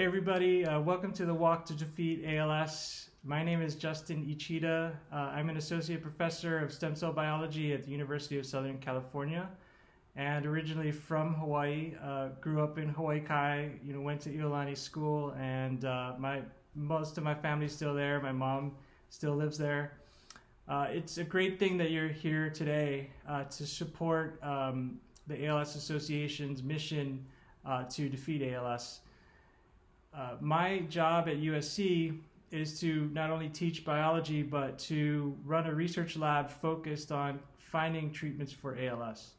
Hey everybody, welcome to the Walk to Defeat ALS. My name is Justin Ichida. I'm an associate professor of stem cell biology at the University of Southern California and originally from Hawaii. Grew up in Hawaii Kai, went to Iolani School, and most of my family's still there. My mom still lives there. It's a great thing that you're here today to support the ALS Association's mission to defeat ALS. My job at USC is to not only teach biology, but to run a research lab focused on finding treatments for ALS.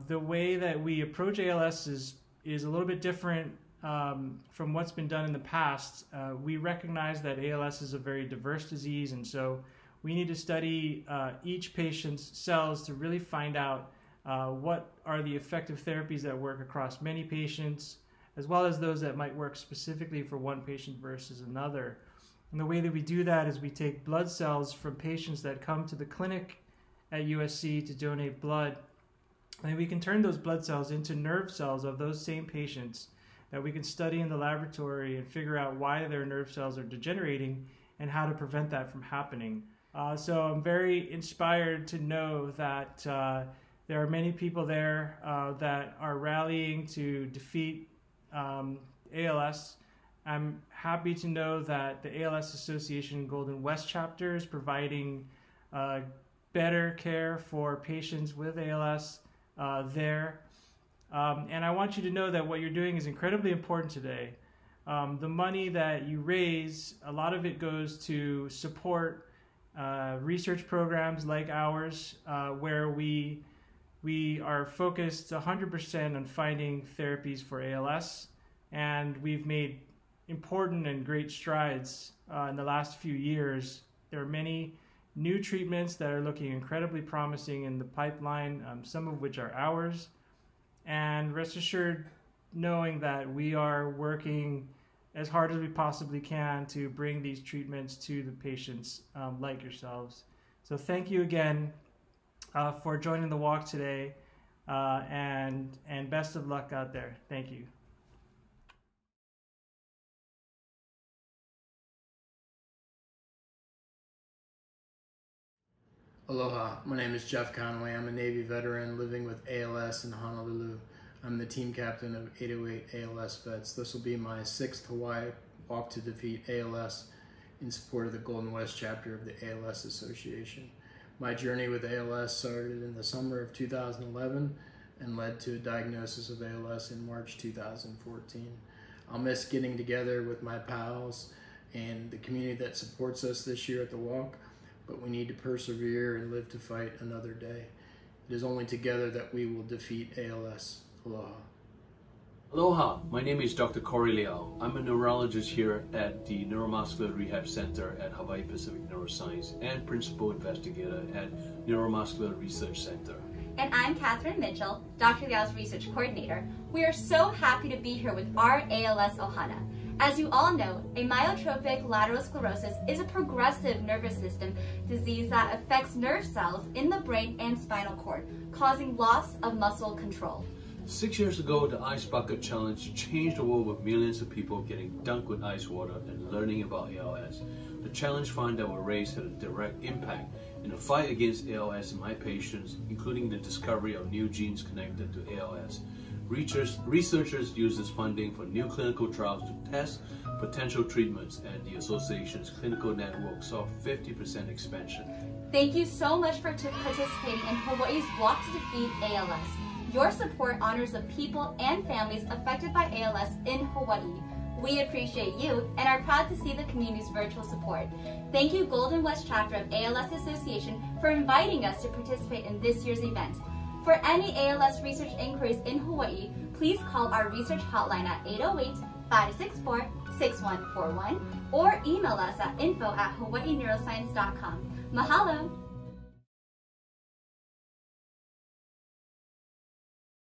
The way that we approach ALS is a little bit different from what's been done in the past. We recognize that ALS is a very diverse disease, and so we need to study each patient's cells to really find out what are the effective therapies that work across many patients, as well as those that might work specifically for one patient versus another. And the way that we do that is we take blood cells from patients that come to the clinic at USC to donate blood, and we can turn those blood cells into nerve cells of those same patients that we can study in the laboratory and figure out why their nerve cells are degenerating and how to prevent that from happening. So I'm very inspired to know that there are many people there that are rallying to defeat ALS. I'm happy to know that the ALS Association Golden West chapter is providing better care for patients with ALS there. And I want you to know that what you're doing is incredibly important today. The money that you raise, a lot of it goes to support research programs like ours, where we are focused 100% on finding therapies for ALS, and we've made important and great strides in the last few years. There are many new treatments that are looking incredibly promising in the pipeline, some of which are ours. And rest assured, knowing that we are working as hard as we possibly can to bring these treatments to the patients like yourselves. So thank you again for joining the walk today, and best of luck out there. Thank you. Aloha, my name is Jeff Connolly. I'm a Navy veteran living with ALS in Honolulu. I'm the team captain of 808 ALS Vets. This will be my 6th Hawaii Walk to Defeat ALS in support of the Golden West chapter of the ALS Association. My journey with ALS started in the summer of 2011 and led to a diagnosis of ALS in March 2014. I'll miss getting together with my pals and the community that supports us this year at the walk, but we need to persevere and live to fight another day. It is only together that we will defeat ALS. Aloha. Aloha, my name is Dr. Corey Liao. I'm a neurologist here at the Neuromuscular Rehab Center at Hawaii Pacific Neuroscience and principal investigator at Neuromuscular Research Center. And I'm Catherine Mitchell, Dr. Liao's research coordinator. We are so happy to be here with our ALS Ohana. As you all know, amyotrophic lateral sclerosis is a progressive nervous system disease that affects nerve cells in the brain and spinal cord, causing loss of muscle control. 6 years ago, the Ice Bucket Challenge changed the world with millions of people getting dunked with ice water and learning about ALS. The challenge fund that was raised had a direct impact in the fight against ALS in my patients, including the discovery of new genes connected to ALS. Researchers use this funding for new clinical trials to test potential treatments, and the association's clinical network saw 50% expansion. Thank you so much for participating in Hawaii's Walk to Defeat ALS. Your support honors the people and families affected by ALS in Hawaii. We appreciate you and are proud to see the community's virtual support. Thank you, Golden West Chapter of ALS Association, for inviting us to participate in this year's event. For any ALS research inquiries in Hawaii, please call our research hotline at 808-564-6141 or email us at info@hawaiineuroscience.com. Mahalo!